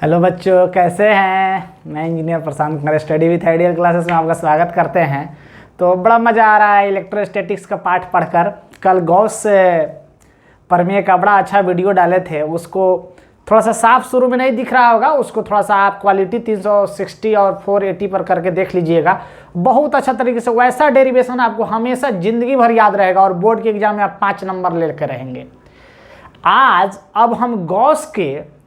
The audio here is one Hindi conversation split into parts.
हेलो बच्चों, कैसे हैं। मैं engineer Prashant Kumar study with ideal classes में आपका स्वागत करते हैं। तो बड़ा मज़ा आ रहा है इलेक्ट्रोस्टैटिक्स का पाठ पढ़कर। कल गॉस प्रमेय का बड़ा अच्छा वीडियो डाले थे, उसको थोड़ा सा साफ शुरू में नहीं दिख रहा होगा, उसको थोड़ा सा आप क्वालिटी 360 और 480 पर करके देख लीजिएगा। बहुत अच्छा तरीके से वैसा डेरिवेशन आपको हमेशा ज़िंदगी भर याद रहेगा और बोर्ड के एग्जाम में आप 5 नंबर लेकर रहेंगे। आज अब हम गॉस के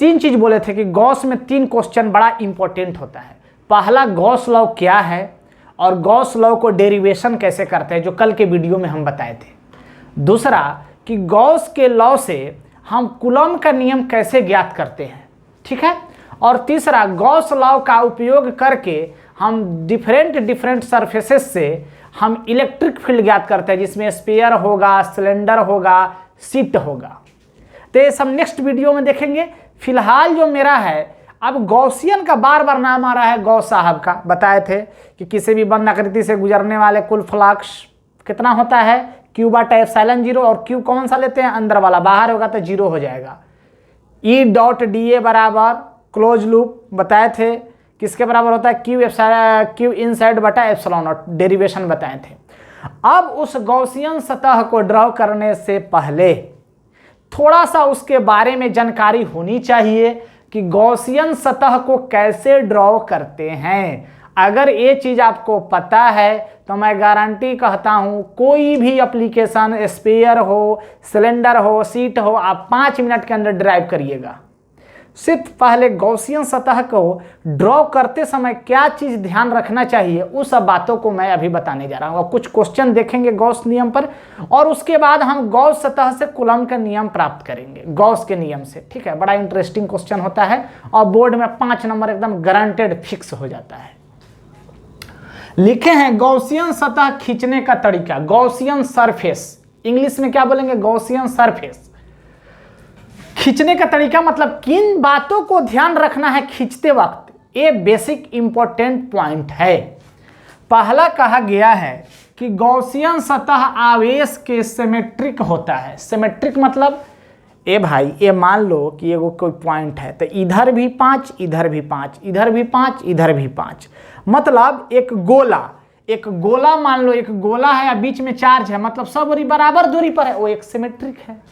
3 चीज़ बोले थे कि गॉस में 3 क्वेश्चन बड़ा इंपॉर्टेंट होता है। पहला, गॉस लॉ क्या है और गॉस लॉ को डेरिवेशन कैसे करते हैं, जो कल के वीडियो में हम बताए थे। दूसरा, कि गॉस के लॉ से हम कूलॉम का नियम कैसे ज्ञात करते हैं, ठीक है। और तीसरा, गॉस लॉ का उपयोग करके हम डिफरेंट सरफेसेस से हम इलेक्ट्रिक फील्ड ज्ञात करते हैं, जिसमें स्फीयर होगा, सिलेंडर होगा, शीट होगा। तो ये सब नेक्स्ट वीडियो में देखेंगे। फिलहाल जो मेरा है, अब गॉसियन का बार बार नाम आ रहा है। गॉस साहब का बताए थे कि किसी भी बंद आकृति से गुजरने वाले कुल फ्लक्स कितना होता है, क्यू बटा एप्सिलॉन 0। और क्यू कौन सा लेते हैं, अंदर वाला, बाहर होगा तो 0 हो जाएगा। ई डॉट डी ए बराबर क्लोज लूप बताए थे किसके बराबर होता है, क्यू इनसाइड बटा एप्सिलॉन, और डेरिवेशन बताए थे। अब उस गॉसियन सतह को ड्रॉ करने से पहले थोड़ा सा उसके बारे में जानकारी होनी चाहिए कि गॉसियन सतह को कैसे ड्रॉ करते हैं। अगर ये चीज़ आपको पता है तो मैं गारंटी कहता हूँ, कोई भी एप्लीकेशन, स्फीयर हो, सिलेंडर हो, शीट हो, आप 5 मिनट के अंदर ड्राइव करिएगा। सिर्फ पहले गॉसियन सतह को ड्रॉ करते समय क्या चीज़ ध्यान रखना चाहिए, उस सब बातों को मैं अभी बताने जा रहा हूँ। और कुछ क्वेश्चन देखेंगे गॉस नियम पर, और उसके बाद हम गॉस सतह से कूलॉम का नियम प्राप्त करेंगे गॉस के नियम से, ठीक है। बड़ा इंटरेस्टिंग क्वेश्चन होता है और बोर्ड में 5 नंबर एकदम गारंटेड फिक्स हो जाता है। लिखे हैं गॉसियन सतह खींचने का तरीका, गॉसियन सरफेस, इंग्लिश में क्या बोलेंगे, गॉसियन सरफेस। खींचने का तरीका मतलब किन बातों को ध्यान रखना है खींचते वक्त, ये बेसिक इंपॉर्टेंट पॉइंट है। पहला कहा गया है कि गॉसियन सतह आवेश के सिमेट्रिक होता है। सिमेट्रिक मतलब, ए भाई, ये मान लो कि ये कोई पॉइंट है, तो इधर भी 5, इधर भी 5, इधर भी 5, इधर भी 5, मतलब एक गोला मान लो, एक गोला है या बीच में चार्ज है, मतलब सब बराबर दूरी पर है, वो एक सिमेट्रिक है।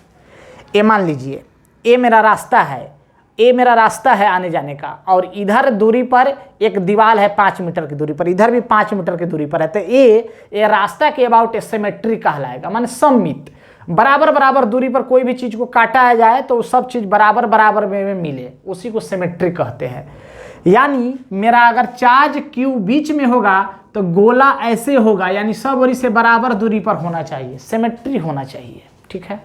ये मान लीजिए ये मेरा रास्ता है आने जाने का, और इधर दूरी पर एक दीवार है 5 मीटर की दूरी पर, इधर भी 5 मीटर की दूरी पर है। तो ये रास्ता के अबाउट सिमेट्री कहलाएगा, माने सममित, बराबर दूरी पर कोई भी चीज़ को काटा जाए तो सब चीज़ बराबर में मिले, उसी को सिमेट्री कहते हैं। यानी मेरा अगर चार्ज क्यू बीच में होगा तो गोला ऐसे होगा, यानी सब ओर से बराबर दूरी पर होना चाहिए, सिमेट्री होना चाहिए, ठीक है।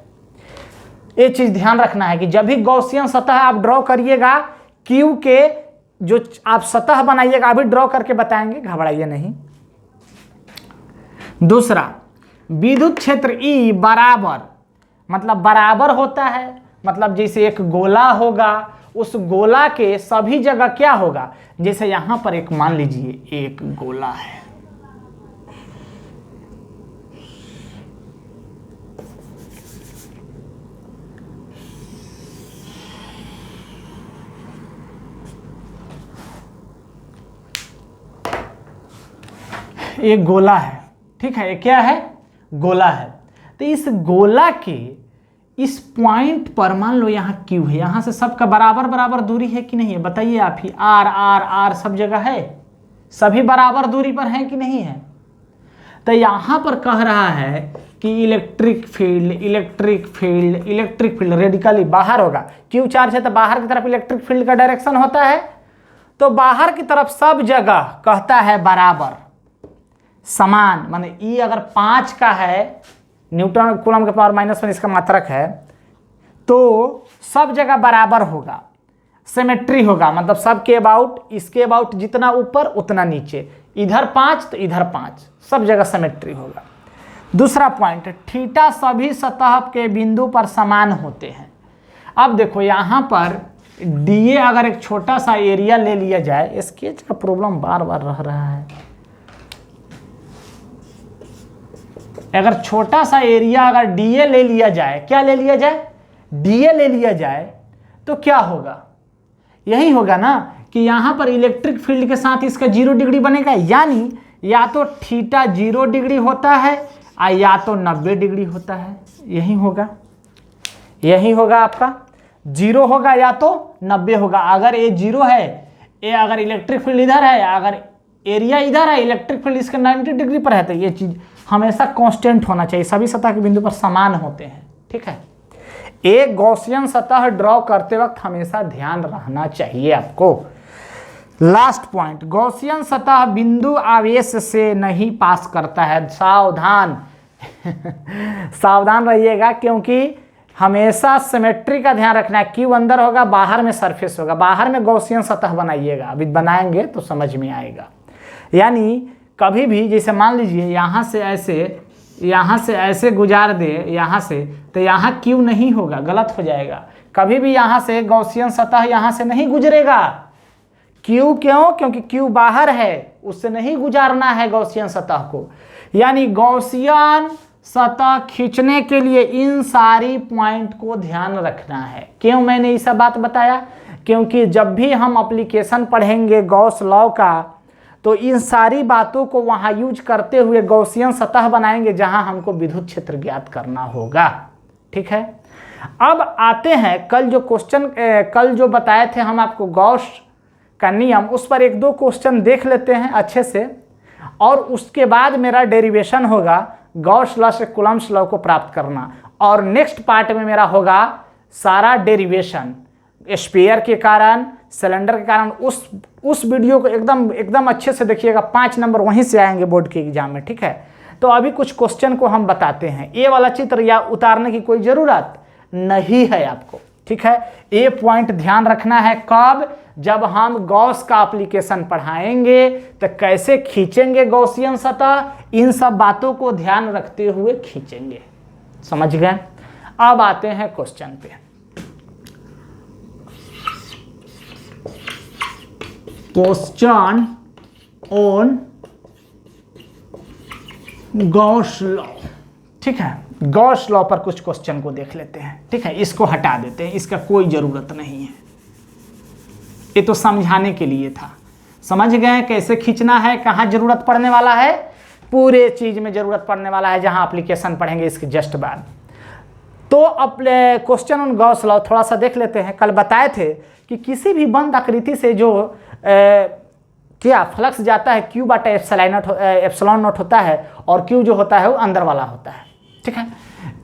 ये चीज ध्यान रखना है कि जब भी गॉसियन सतह आप ड्रॉ करिएगा, क्यू के जो आप सतह बनाइएगा, अभी ड्रॉ करके बताएंगे, घबराइए नहीं। दूसरा, विद्युत क्षेत्र ई बराबर, मतलब बराबर होता है, मतलब जैसे एक गोला होगा, उस गोला के सभी जगह क्या होगा, जैसे यहां पर एक मान लीजिए एक गोला है, एक गोला है, ठीक है, ये क्या है, गोला है। तो इस गोला के इस पॉइंट पर मान लो यहाँ क्यू है, यहाँ से सबका बराबर दूरी है कि नहीं है, बताइए आप ही। आर सब जगह है, सभी बराबर दूरी पर है कि नहीं है। तो यहाँ पर कह रहा है कि इलेक्ट्रिक फील्ड रेडिकली बाहर होगा। क्यू चार्ज है तो बाहर की तरफ इलेक्ट्रिक फील्ड का डायरेक्शन होता है, तो बाहर की तरफ सब जगह कहता है बराबर, समान, माने ई अगर 5 का है, न्यूटन कूलॉम के पावर -1 इसका मात्रक है, तो सब जगह बराबर होगा, सिमेट्री होगा, मतलब सबके अबाउट, इसके अबाउट जितना ऊपर उतना नीचे, इधर 5 तो इधर 5, सब जगह सिमेट्री होगा। दूसरा पॉइंट, थीटा सभी सतह के बिंदु पर समान होते हैं। अब देखो यहाँ पर डीए अगर एक छोटा सा एरिया ले लिया जाए, स्केच का प्रॉब्लम बार रह रहा है, अगर छोटा सा एरिया अगर डीए ले लिया जाए, क्या ले लिया जाए, डीए ले लिया जाए, तो क्या होगा, यही होगा ना कि यहाँ पर इलेक्ट्रिक फील्ड के साथ इसका 0 डिग्री बनेगा, यानी या तो थीटा 0 डिग्री होता है या तो 90 डिग्री होता है। यही होगा आपका 0 होगा या तो 90 होगा। अगर ये 0 है, ये अगर इलेक्ट्रिक फील्ड इधर है, अगर एरिया इधर है, इलेक्ट्रिक फील्ड इसका 90 डिग्री पर है, तो ये चीज हमेशा कांस्टेंट होना चाहिए, सभी सतह के बिंदु पर समान होते हैं। ठीक है, एक गॉसियन सतह ड्रॉ करते वक्त हमेशा ध्यान रखना चाहिए आपको। लास्ट पॉइंट, गॉसियन सतह बिंदु आवेश से नहीं पास करता है। सावधान सावधान रहिएगा, क्योंकि हमेशा सिमेट्री का ध्यान रखना है। क्यू अंदर होगा, बाहर में सरफेस होगा, बाहर में गॉसियन सतह बनाइएगा, अभी बनाएंगे तो समझ में आएगा। यानी कभी भी जैसे मान लीजिए यहाँ से ऐसे गुजार दे यहाँ से, तो यहाँ क्यू नहीं होगा, गलत हो जाएगा। कभी भी यहाँ से गॉसियन सतह यहाँ से नहीं गुजरेगा। क्यू क्यों? क्योंकि क्यू बाहर है, उससे नहीं गुजारना है गॉसियन सतह को। यानी गॉसियन सतह खींचने के लिए इन सारी पॉइंट को ध्यान रखना है। क्यों मैंने ये सब बात बताया? क्योंकि जब भी हम एप्लीकेशन पढ़ेंगे गॉस लॉ का, तो इन सारी बातों को वहाँ यूज करते हुए गॉसियन सतह बनाएंगे जहाँ हमको विद्युत क्षेत्र ज्ञात करना होगा। ठीक है, अब आते हैं कल जो बताए थे हम आपको गॉस का नियम, उस पर 1-2 क्वेश्चन देख लेते हैं अच्छे से, और उसके बाद मेरा डेरिवेशन होगा गॉस लॉ से कूलम्ब्स लॉ को प्राप्त करना। और नेक्स्ट पार्ट में मेरा होगा सारा डेरिवेशन स्फीयर के कारण, सिलेंडर के कारण। उस वीडियो को एकदम अच्छे से देखिएगा, 5 नंबर वहीं से आएंगे बोर्ड के एग्जाम में। ठीक है, तो अभी कुछ क्वेश्चन को हम बताते हैं। ये वाला चित्र या उतारने की कोई ज़रूरत नहीं है आपको। ठीक है, ये पॉइंट ध्यान रखना है। कब? जब हम गॉस का एप्लीकेशन पढ़ाएंगे तो कैसे खींचेंगे गॉसियन सतह, इन सब बातों को ध्यान रखते हुए खींचेंगे। समझ गए? अब आते हैं क्वेश्चन पे। Question on Gauss law. ठीक है, गॉस लॉ पर कुछ क्वेश्चन को देख लेते हैं। ठीक है, इसको हटा देते हैं, इसका कोई ज़रूरत नहीं है, ये तो समझाने के लिए था। समझ गए कैसे खींचना है, कहाँ जरूरत पड़ने वाला है? पूरे चीज़ में ज़रूरत पड़ने वाला है जहाँ एप्लीकेशन पढ़ेंगे इसके जस्ट बाद। तो अब क्वेश्चन ऑन गॉस लॉ थोड़ा सा देख लेते हैं। कल बताए थे कि किसी भी बंद आकृति से जो क्या फ्लक्स जाता है Q बटा एप्सिलॉन नॉट होता है, और Q जो होता है वो अंदर वाला होता है। ठीक है,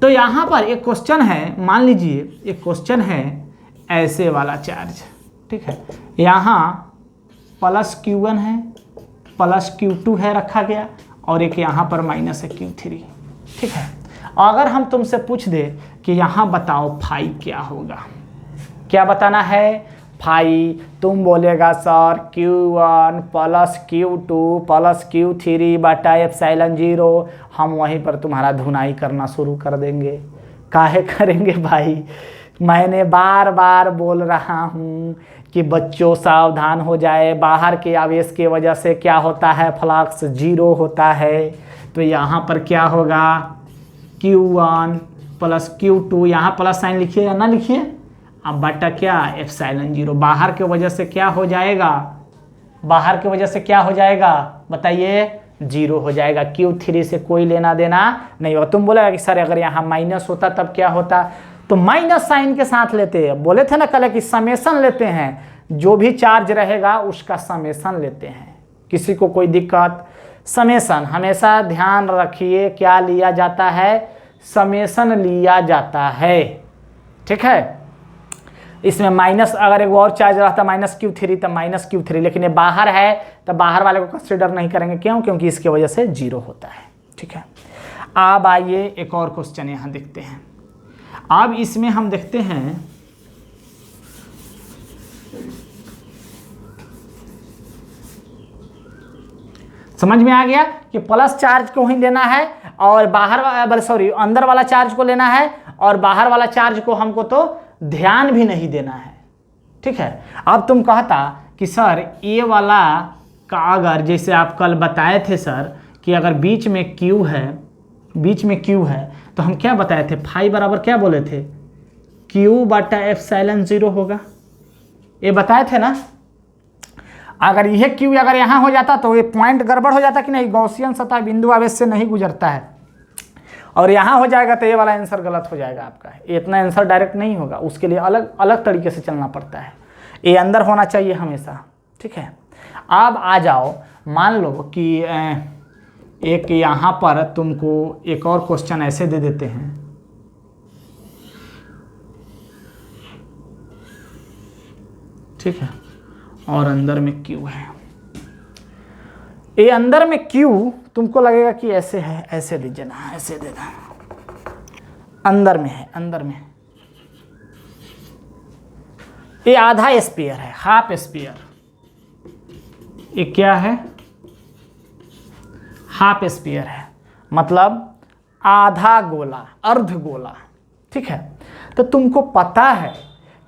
तो यहाँ पर एक क्वेश्चन है, मान लीजिए एक क्वेश्चन है ऐसे वाला चार्ज। ठीक है, यहाँ प्लस Q1 है, प्लस Q2 है रखा गया, और एक यहाँ पर माइनस है Q3। ठीक है, अगर हम तुमसे पूछ दे कि यहाँ बताओ फाई क्या होगा, क्या बताना है? फाई तुम बोलेगा sir Q1 plus Q2 plus Q3 बटा एप्सिलॉन 0। हम वहीं पर तुम्हारा धुनाई करना शुरू कर देंगे। काहे करेंगे भाई? मैंने बार बार बोल रहा हूँ कि बच्चों सावधान हो जाए। बाहर के आवेश की वजह से क्या होता है? फ्लक्स 0 होता है। तो यहाँ पर क्या होगा? Q1 प्लस Q2, यहाँ प्लस साइन लिखिए या ना लिखिए, अब बटा क्या? एप्सिलॉन 0। बाहर के वजह से क्या हो जाएगा? बाहर के वजह से क्या हो जाएगा बताइए? 0 हो जाएगा। Q3 से कोई लेना देना नहीं होगा। तुम बोलेगा कि सर अगर यहाँ माइनस होता तब क्या होता? तो माइनस साइन के साथ लेते हैं। बोले थे ना कल कि समेसन लेते हैं, जो भी चार्ज रहेगा उसका समेसन लेते हैं। किसी को कोई दिक्कत? समेसन हमेशा ध्यान रखिए, क्या लिया जाता है? समेसन लिया जाता है। ठीक है, इसमें माइनस, अगर एक और चार्ज रहता माइनस Q3 तो माइनस Q3, लेकिन ये बाहर है तो बाहर वाले को कंसिडर नहीं करेंगे। क्यों? क्योंकि इसकी वजह से 0 होता है। ठीक है, अब आइए एक और क्वेश्चन यहाँ देखते हैं। अब इसमें हम देखते हैं समझ में आ गया कि प्लस चार्ज को ही लेना है और अंदर वाला चार्ज को लेना है, और बाहर वाला चार्ज को हमको तो ध्यान भी नहीं देना है। ठीक है, अब तुम कहता कि सर ये वाला का अगर जैसे आप कल बताए थे सर कि अगर बीच में Q है तो हम क्या बताए थे? फाई बराबर क्या बोले थे? Q बटा एप्सिलॉन 0 होगा। ये बताए थे ना, अगर यह क्यू अगर यहाँ हो जाता तो ये पॉइंट गड़बड़ हो जाता कि नहीं, गॉसियन सतह बिंदु आवेश से नहीं गुजरता है, और यहाँ हो जाएगा तो ये वाला आंसर गलत हो जाएगा आपका। ये इतना आंसर डायरेक्ट नहीं होगा, उसके लिए अलग अलग तरीके से चलना पड़ता है। ये अंदर होना चाहिए हमेशा, ठीक है। अब आ जाओ, मान लो कि एक यहाँ पर तुमको एक और क्वेश्चन ऐसे दे देते हैं, ठीक है, और अंदर में क्यू है। ये अंदर में क्यू तुमको लगेगा कि ऐसे है, ऐसे लीजिए ना, ऐसे देना, अंदर में है, अंदर में ये आधा स्फीयर है, हाफ स्फीयर। ये क्या है, हाफ स्फीयर है, मतलब आधा गोला, अर्ध गोला, ठीक है। तो तुमको पता है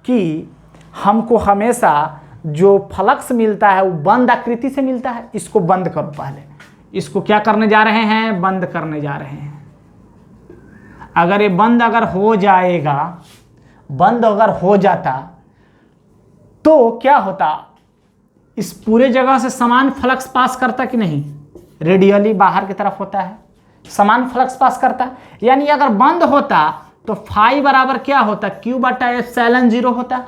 कि हमको हमेशा जो फ्लक्स मिलता है वो बंद आकृति से मिलता है। इसको बंद करो, पहले इसको क्या करने जा रहे हैं, बंद करने जा रहे हैं। अगर ये बंद अगर हो जाएगा, बंद अगर हो जाता तो क्या होता, इस पूरे जगह से समान फ्लक्स पास करता कि नहीं, रेडियली बाहर की तरफ होता है, समान फ्लक्स पास करता। यानी अगर बंद होता तो फाई बराबर क्या होता, क्यू बटा एप्सिलॉन 0 होता।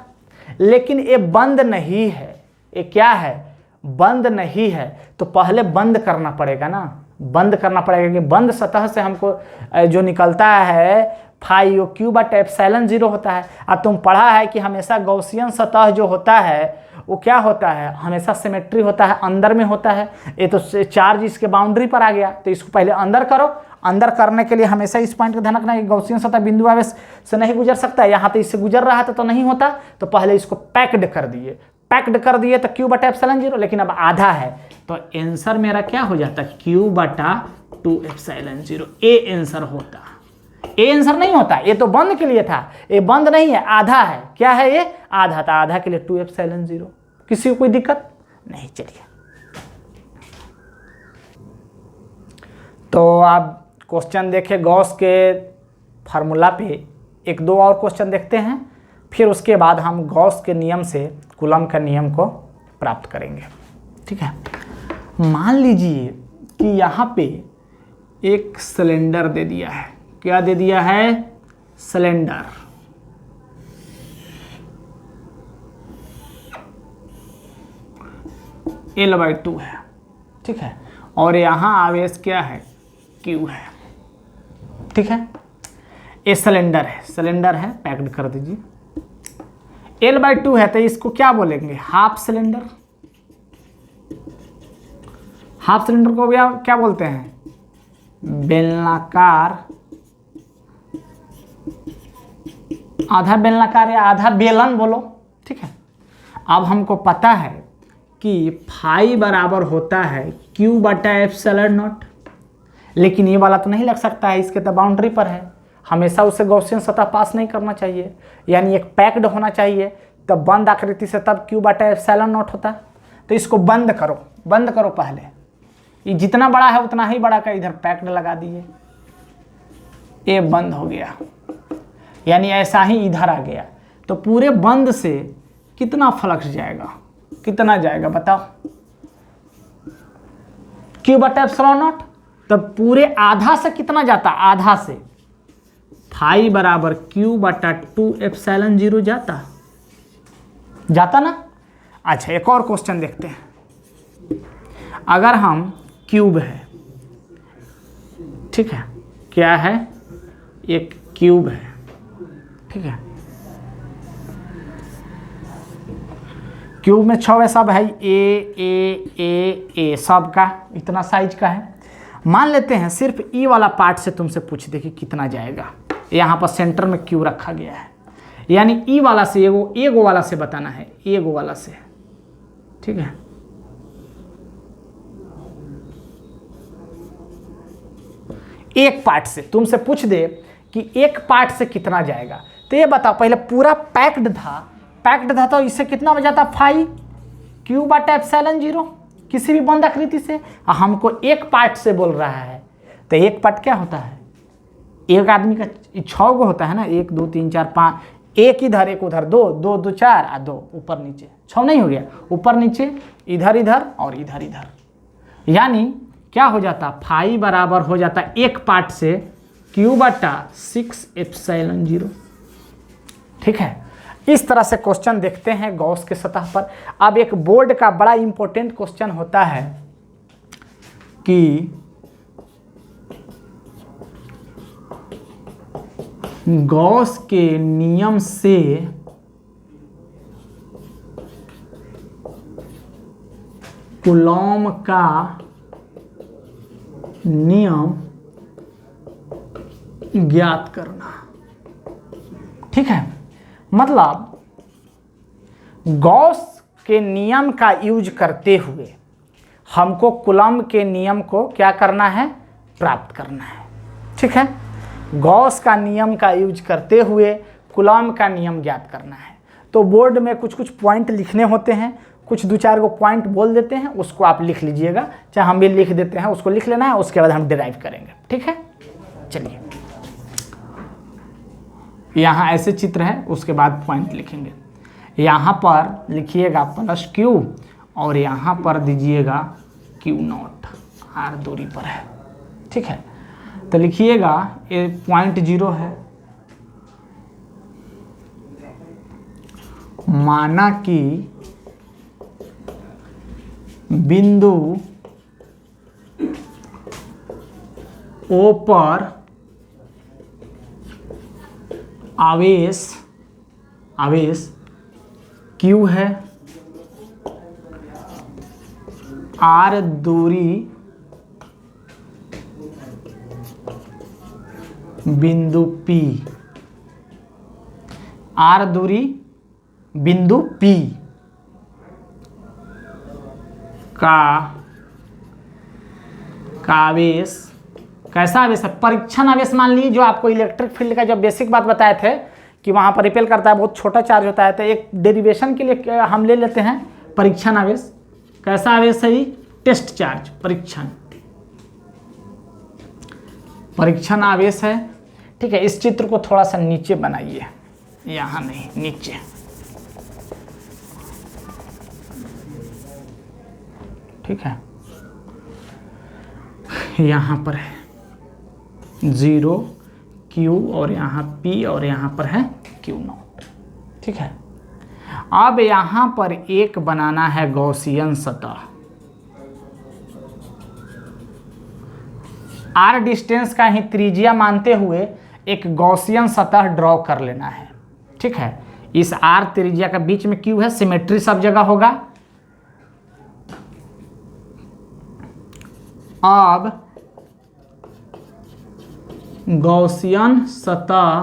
लेकिन ये बंद नहीं है, ये क्या है, बंद नहीं है, तो पहले बंद करना पड़ेगा ना, बंद करना पड़ेगा कि बंद सतह से हमको जो निकलता है फाई वो क्यू बटा एप्सिलॉन 0 होता है। अब तुम पढ़ा है कि हमेशा गॉसियन सतह जो होता है वो क्या होता है, हमेशा सिमेट्री होता है, अंदर में होता है। ये तो चार्ज इसके बाउंड्री पर आ गया, तो इसको पहले अंदर करो। अंदर करने के लिए हमेशा इस पॉइंट का ध्यान रखना है कि गॉसियन सतह बिंदु आवेश से नहीं गुजर सकता है। यहाँ तो इससे गुजर रहा था तो नहीं होता, तो पहले इसको पैक्ड कर दिए, पैक्ड कर दिए तो क्यू बटा एप्सिलॉन 0, लेकिन अब आधा है तो आंसर मेरा क्या हो जाता, क्यू बटा 2 एप्सिलॉन 0। ए आंसर होता, ए आंसर नहीं होता, ये तो बंद के लिए था, ये बंद नहीं है, आधा है। क्या है ये, आधा था, आधा के लिए 2 एप्सिलॉन 0। किसी को कोई दिक्कत नहीं। चलिए, तो आप क्वेश्चन देखे गॉस के फार्मूला पे, एक दो और क्वेश्चन देखते हैं, फिर उसके बाद हम गॉस के नियम से कूलम का नियम को प्राप्त करेंगे, ठीक है। मान लीजिए कि यहाँ पे एक सिलेंडर दे दिया है, क्या दे दिया है, सिलेंडर। L/2 है, ठीक है, और यहाँ आवेश क्या है, Q है, ठीक है। ये सिलेंडर है, सिलेंडर है, पैक्ड कर दीजिए। L/2 है तो इसको क्या बोलेंगे, हाफ सिलेंडर। हाफ सिलेंडर को क्या बोलते हैं, बेलनाकार, आधा बेलनाकार या आधा बेलन बोलो, ठीक है। अब हमको पता है कि फाई बराबर होता है क्यू बटा एप्सिलॉन नॉट, लेकिन ये वाला तो नहीं लग सकता है, इसके तो बाउंड्री पर है, हमेशा उसे गॉसियन सतह पास नहीं करना चाहिए, यानी एक पैक्ड होना चाहिए, तब बंद आकृति से तब क्यू बटा एप्सिलॉन नॉट होता। तो इसको बंद करो, बंद करो पहले, ये जितना बड़ा है उतना ही बड़ा का इधर पैक्ड लगा दिए, ये बंद हो गया, यानी ऐसा ही इधर आ गया। तो पूरे बंद से कितना फ्लक्स जाएगा, कितना जाएगा बताओ, क्यू बटा एप्सिलॉन नॉट। तब पूरे आधा से कितना जाता, आधा से फाई बराबर क्यू बटा 2 एप्सिलॉन 0 जाता, जाता ना। अच्छा, एक और क्वेश्चन देखते हैं। अगर हम क्यूब है, ठीक है, क्या है, एक क्यूब है, ठीक है, क्यूब में 6 सब है, ए सब का इतना साइज का है। मान लेते हैं सिर्फ ई वाला पार्ट से तुमसे पूछ दे कि कितना जाएगा, यहाँ पर सेंटर में क्यू रखा गया है, यानी ई वाला से एगो वाला से बताना है, एगो वाला से, ठीक है। एक पार्ट से तुमसे पूछ दे कि एक पार्ट से कितना जाएगा, तो ये बताओ, पहले पूरा पैक्ड था तो इससे कितना बच जाता, फाई क्यू बटा एप्सिलॉन 0 किसी भी बंद आकृति से। हमको एक पार्ट से बोल रहा है, तो एक पार्ट क्या होता है, एक आदमी का 6 गो होता है ना, 1 2 3 4 5, एक इधर एक उधर, 2 2 2 4 और 2 ऊपर नीचे, 6 नहीं हो गया, ऊपर नीचे इधर इधर और इधर इधर, यानी क्या हो जाता, फाई बराबर हो जाता एक पार्ट से Q/6ε0। ठीक है, इस तरह से क्वेश्चन देखते हैं गॉस के सतह पर। अब एक बोर्ड का बड़ा इंपॉर्टेंट क्वेश्चन होता है कि गॉस के नियम से कूलॉम का नियम ज्ञात करना। ठीक है, मतलब गॉस के नियम का यूज करते हुए हमको कूलॉम के नियम को क्या करना है, प्राप्त करना है। ठीक है, गॉस का नियम का यूज करते हुए कूलॉम का नियम ज्ञात करना है। तो बोर्ड में कुछ कुछ पॉइंट लिखने होते हैं, कुछ 2-4 को पॉइंट बोल देते हैं, उसको आप लिख लीजिएगा, चाहे हम भी लिख देते हैं, उसको लिख लेना है, उसके बाद हम डिराइव करेंगे। ठीक है, चलिए यहाँ ऐसे चित्र है, उसके बाद पॉइंट लिखेंगे। यहाँ पर लिखिएगा +Q और यहाँ पर दीजिएगा Q0, R दूरी पर है। ठीक है, तो लिखिएगा ये .0 है, माना कि बिंदु O पर आवेश Q है, R दूरी बिंदु P, R दूरी बिंदु P का आवेश कैसा आवेश है, परीक्षण आवेश मान लीजिए, जो आपको इलेक्ट्रिक फील्ड का जब बेसिक बात बताए थे कि वहाँ पर रिपेल करता है, बहुत छोटा चार्ज होता है, तो एक डेरिवेशन के लिए हम ले लेते हैं परीक्षण आवेश। कैसा आवेश है ये, टेस्ट चार्ज, परीक्षण आवेश है। ठीक है, इस चित्र को थोड़ा सा नीचे बनाइए, यहाँ नहीं, नीचे। ठीक है, यहाँ पर है 0 Q और यहाँ P और यहाँ पर है Q0। ठीक है, अब यहाँ पर एक बनाना है गॉसियन सतह, R डिस्टेंस का ही त्रिज्या मानते हुए एक गॉसियन सतह ड्रॉ कर लेना है। ठीक है, इस R त्रिज्या का बीच में Q है, सिमेट्री सब जगह होगा। अब गॉसियन सतह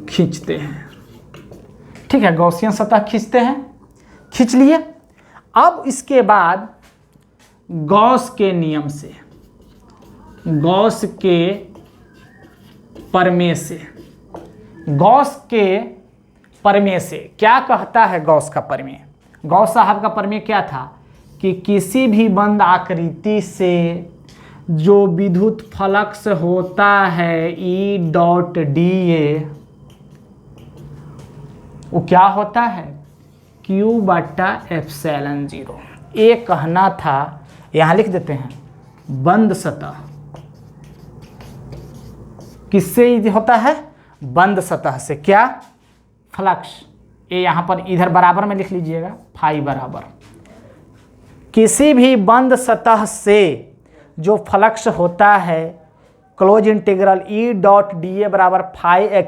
खींचते हैं। ठीक है, गॉसियन सतह खींचते हैं, खींच लिए। अब इसके बाद गॉस के नियम से, गॉस के प्रमेय से, गॉस के प्रमेय से क्या कहता है गॉस का प्रमेय? गॉस साहब का प्रमेय क्या था कि किसी भी बंद आकृति से जो विद्युत फ्लक्स होता है E.dA, वो क्या होता है, Q/ε0। ये कहना था, यहाँ लिख देते हैं, बंद सतह किससे होता है, बंद सतह से। क्या, फ्लक्स, ये यहाँ पर इधर बराबर में लिख लीजिएगा, फाई बराबर किसी भी बंद सतह से जो फ्लक्स होता है, क्लोज इंटीग्रल E.dA बराबर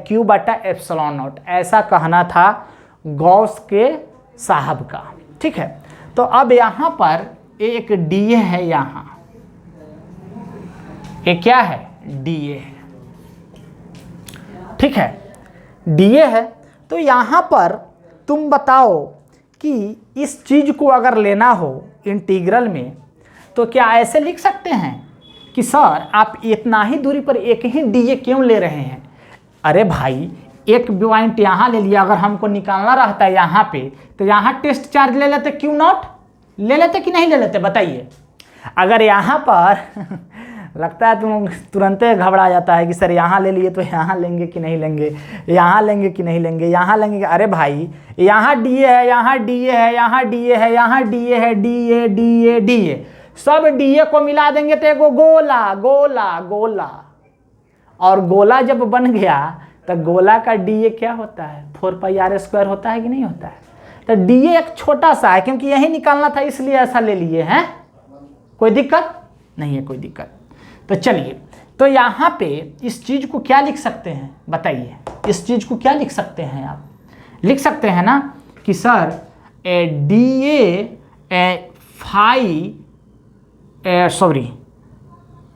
Q/ε0, ऐसा कहना था गॉस के साहब का। ठीक है, तो अब यहाँ पर एक dA है, यहाँ ये क्या है, dA है। ठीक है, dA है, तो यहाँ पर तुम बताओ कि इस चीज़ को अगर लेना हो इंटीग्रल में, तो क्या ऐसे लिख सकते हैं कि सर आप इतना ही दूरी पर एक ही dA क्यों ले रहे हैं? अरे भाई, एक पॉइंट यहाँ ले लिया, अगर हमको निकालना रहता है यहाँ पे, तो यहाँ टेस्ट चार्ज ले लेते, Q0 ले लेते कि नहीं ले लेते, बताइए। अगर यहाँ पर लगता है तुम तुरंत घबरा जाता है कि सर यहाँ ले लिए तो यहाँ लेंगे कि नहीं लेंगे, यहाँ लेंगे कि नहीं लेंगे, यहाँ लेंगे। अरे भाई यहाँ डीए है, यहाँ डीए है, यहाँ डीए है, यहाँ डीए है, डीए डीए डीए, सब डीए को मिला देंगे तो एगो गोला गोला गोला। और गोला जब बन गया तो गोला का डीए क्या होता है, 4πr² होता है कि नहीं होता है। तो डीए एक छोटा सा है, क्योंकि यही निकालना था इसलिए ऐसा ले लिए हैं। कोई दिक्कत नहीं है, कोई दिक्कत। तो चलिए, तो यहाँ पे इस चीज को क्या लिख सकते हैं बताइए, इस चीज को क्या लिख सकते हैं आप, लिख सकते हैं ना कि सर डीए फाई, सॉरी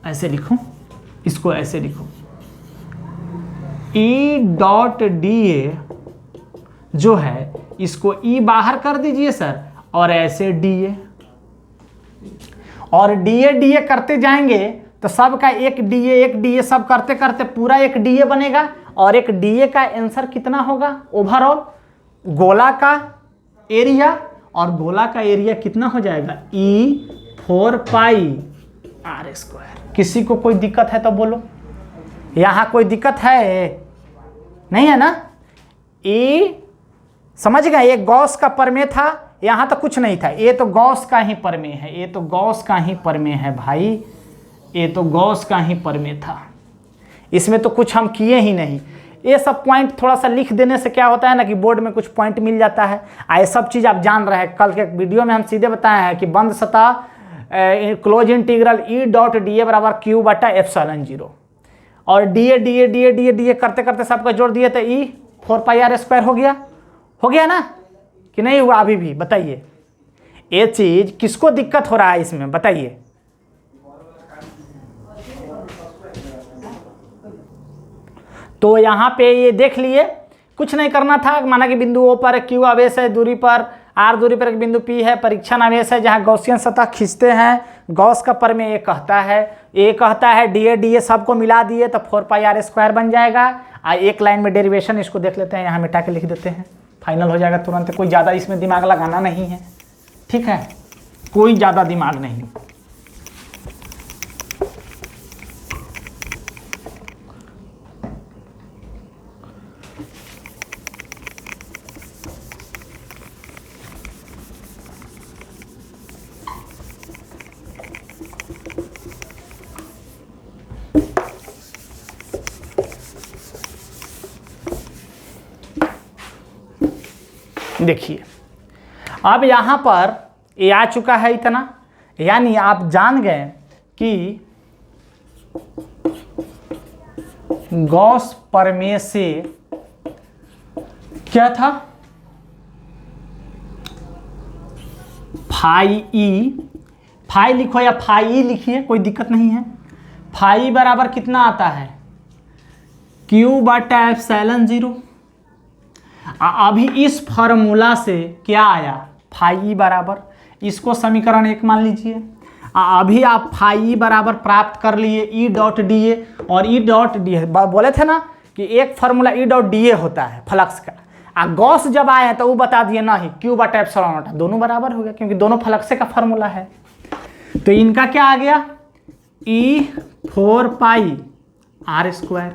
ऐसे लिखूं, इसको ऐसे लिखूं, ई डॉट डीए जो है इसको ई बाहर कर दीजिए सर, और ऐसे डीए, और डीए डीए करते जाएंगे तो सब का एक डीए सब करते करते पूरा एक डीए बनेगा। और एक डीए का आंसर कितना होगा ओवरऑल, गोला का एरिया, और गोला का एरिया कितना हो जाएगा ई 4πr²। किसी को कोई दिक्कत है तो बोलो, यहाँ कोई दिक्कत है नहीं है ना। ए समझ गए, ये गॉस का प्रमेय था, यहाँ तो कुछ नहीं था, ये तो गॉस का ही प्रमेय है, ये तो गॉस का ही प्रमेय है भाई, ये तो गॉस का ही प्रमेय था, इसमें तो कुछ हम किए ही नहीं। ये सब पॉइंट थोड़ा सा लिख देने से क्या होता है ना कि बोर्ड में कुछ पॉइंट मिल जाता है। ये सब चीज़ आप जान रहे हैं, कल के वीडियो में हम सीधे बताए हैं कि बंद सतह close integral E dot D A बराबर Q/ε0, और DA DA DA DA DA करते करते सबका जोड़ दिए तो ई 4πr² हो गया ना कि नहीं हुआ अभी भी, बताइए। ये चीज किसको दिक्कत हो रहा है इसमें बताइए। तो यहाँ पे ये देख लिए, कुछ नहीं करना था, माना कि बिंदु O पर Q आवेश है, दूरी पर R दूरी पर एक बिंदु P है, परीक्षण आवेश है जहाँ गॉसियन सतह खींचते हैं। गॉस का प्रमेय ये कहता है डीए डीए सबको मिला दिए तो 4πr² बन जाएगा। एक लाइन में डेरिवेशन इसको देख लेते हैं, यहाँ मिटा के लिख देते हैं, फाइनल हो जाएगा तुरंत। कोई ज़्यादा इसमें दिमाग लगाना नहीं है, ठीक है, कोई ज़्यादा दिमाग नहीं। देखिए अब यहाँ पर ये आ चुका है इतना, यानी आप जान गए कि गॉस प्रमेय से क्या था, फाई ई, फाई लिखो या फाई ई लिखिए, कोई दिक्कत नहीं है। फाई बराबर कितना आता है Q/ε0। अभी इस फॉर्मूला से क्या आया, फाई बराबर, इसको समीकरण 1 मान लीजिए। अभी आप फाई बराबर प्राप्त कर लिए ई डॉट डी ए, और ई डॉट डी ए बोले थे ना कि एक formula E dot D A होता है फ्लक्स का। गॉस जब आया तो वो बता दिए नहीं, Q/ε0 दोनों बराबर हो गया, क्योंकि दोनों फ्लक्स का फार्मूला है। तो इनका क्या आ गया, ई 4πr²,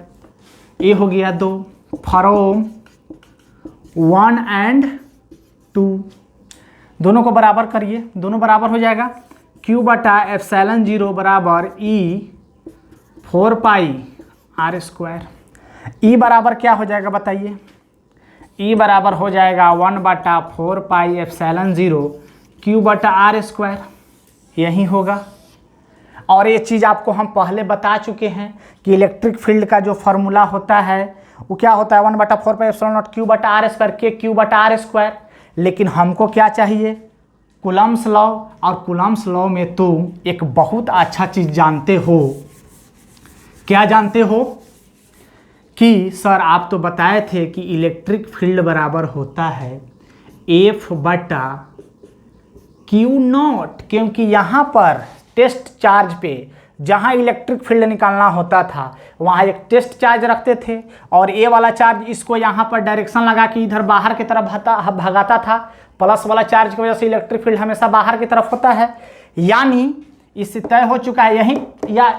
ये हो गया 2 फ्रॉम 1 और 2, दोनों को बराबर करिए, दोनों बराबर हो जाएगा। Q/ε0 बराबर ई 4πr²। ई बराबर क्या हो जाएगा बताइए, ई बराबर हो जाएगा 1/4πε0 Q/r², यही होगा। और ये चीज़ आपको हम पहले बता चुके हैं कि इलेक्ट्रिक फील्ड का जो फार्मूला होता है वो क्या होता है 1/4πε0 Q/r² के Q/r²। लेकिन हमको क्या चाहिए, कूलम्ब्स लॉ, और कूलम्ब्स लॉ में तुम एक बहुत अच्छा चीज़ जानते हो। क्या जानते हो कि सर आप तो बताए थे कि इलेक्ट्रिक फील्ड बराबर होता है F/Q0, क्योंकि यहाँ पर टेस्ट चार्ज पे जहाँ इलेक्ट्रिक फील्ड निकालना होता था वहाँ एक टेस्ट चार्ज रखते थे, और ए वाला चार्ज इसको यहाँ पर डायरेक्शन लगा के इधर बाहर की तरफ भगाता था। प्लस वाला चार्ज की वजह से इलेक्ट्रिक फील्ड हमेशा बाहर की तरफ होता है, यानी इससे तय हो चुका है। यही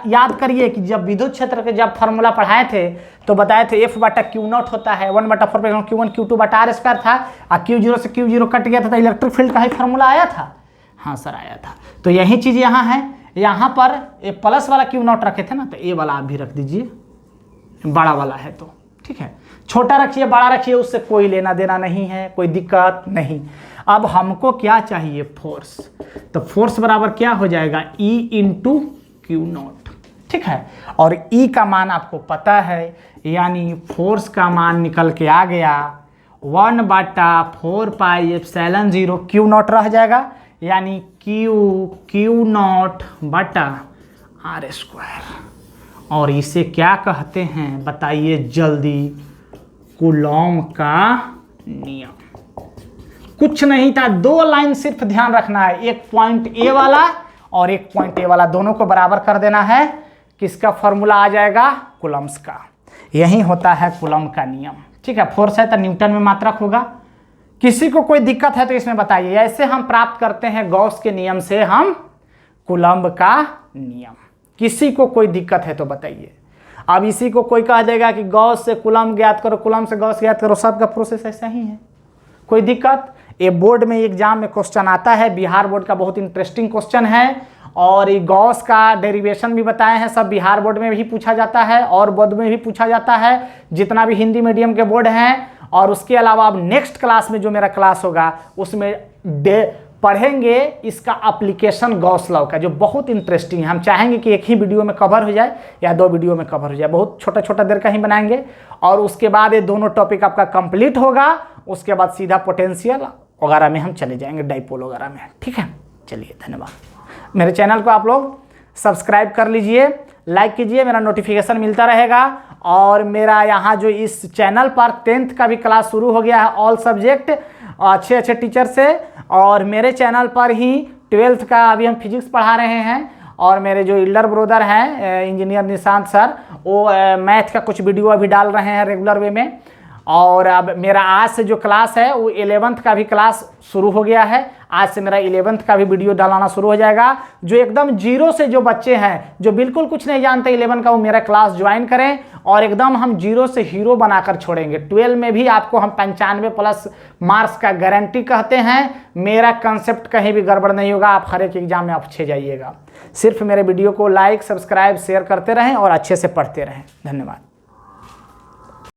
याद करिए कि जब विद्युत क्षेत्र के जब फॉर्मूला पढ़ाए थे तो बताए थे F/Q0 होता है 1/4 Q1 Q2 बटा R स्क्वायर था, और Q0 से Q0 कट गया था तो इलेक्ट्रिक फील्ड का ही फॉर्मूला आया था। हाँ सर आया था। तो यही चीज़ यहाँ है, यहाँ पर ये प्लस वाला Q0 रखे थे ना, तो ये वाला आप भी रख दीजिए, बड़ा वाला है तो ठीक है। छोटा रखिए बड़ा रखिए, उससे कोई लेना देना नहीं है, कोई दिक्कत नहीं। अब हमको क्या चाहिए, फोर्स। तो फोर्स बराबर क्या हो जाएगा, E इंटू Q0, ठीक है। और E का मान आपको पता है, यानी फोर्स का मान निकल के आ गया 1/4 पाई एप्सिलॉन 0 Q0 रह जाएगा, यानी Q0 बटा R स्क्वायर। और इसे क्या कहते हैं बताइए जल्दी, कूलॉम का नियम। कुछ नहीं था, दो लाइन सिर्फ ध्यान रखना है, एक पॉइंट ए वाला और एक पॉइंट ए वाला, दोनों को बराबर कर देना है। किसका फॉर्मूला आ जाएगा, कूलम्स का। यही होता है कूलम का नियम, ठीक है। फोर्स है तो न्यूटन में मात्रक होगा। किसी को कोई दिक्कत है तो इसमें बताइए। ऐसे हम प्राप्त करते हैं गॉस के नियम से हम कूलम्ब का नियम। किसी को कोई दिक्कत है तो बताइए। अब इसी को कोई कह देगा कि गॉस से कूलम्ब ज्ञात करो, कूलम्ब से गॉस ज्ञात करो, सबका प्रोसेस ऐसा ही है, कोई दिक्कत। ये बोर्ड में एग्जाम में क्वेश्चन आता है, बिहार बोर्ड का बहुत इंटरेस्टिंग क्वेश्चन है। और ये गॉस का डेरिवेशन भी बताए हैं, सब बिहार बोर्ड में भी पूछा जाता है और बोर्ड में भी पूछा जाता है, जितना भी हिंदी मीडियम के बोर्ड हैं। और उसके अलावा अब नेक्स्ट क्लास में जो मेरा क्लास होगा उसमें पढ़ेंगे इसका एप्लीकेशन गॉस लॉ का, जो बहुत इंटरेस्टिंग है। हम चाहेंगे कि एक ही वीडियो में कवर हो जाए या दो वीडियो में कवर हो जाए, बहुत छोटा छोटा देर का ही बनाएंगे। और उसके बाद ये दोनों टॉपिक आपका कंप्लीट होगा, उसके बाद सीधा पोटेंशियल वगैरह में हम चले जाएंगे, डाइपोल वगैरह में, ठीक है। चलिए धन्यवाद। मेरे चैनल को आप लोग सब्सक्राइब कर लीजिए, लाइक कीजिए, मेरा नोटिफिकेशन मिलता रहेगा। और मेरा यहाँ जो इस चैनल पर 10th का भी क्लास शुरू हो गया है, ऑल सब्जेक्ट अच्छे अच्छे टीचर से। और मेरे चैनल पर ही 12th का अभी हम फिजिक्स पढ़ा रहे हैं। और मेरे जो एल्डर ब्रदर हैं इंजीनियर निशांत सर, वो मैथ का कुछ वीडियो अभी डाल रहे हैं रेगुलर वे में। और अब मेरा आज से जो क्लास है वो 11th का भी क्लास शुरू हो गया है। आज से मेरा 11th का भी वीडियो डालना शुरू हो जाएगा। जो एकदम जीरो से जो बच्चे हैं, जो बिल्कुल कुछ नहीं जानते 11 का, वो मेरा क्लास ज्वाइन करें और एकदम हम जीरो से हीरो बनाकर छोड़ेंगे। 12 में भी आपको हम 95+ मार्क्स का गारंटी कहते हैं। मेरा कंसेप्ट कहीं भी गड़बड़ नहीं होगा, आप हर एक एग्जाम में आप अच्छे जाइएगा। सिर्फ मेरे वीडियो को लाइक, सब्सक्राइब, शेयर करते रहें और अच्छे से पढ़ते रहें। धन्यवाद।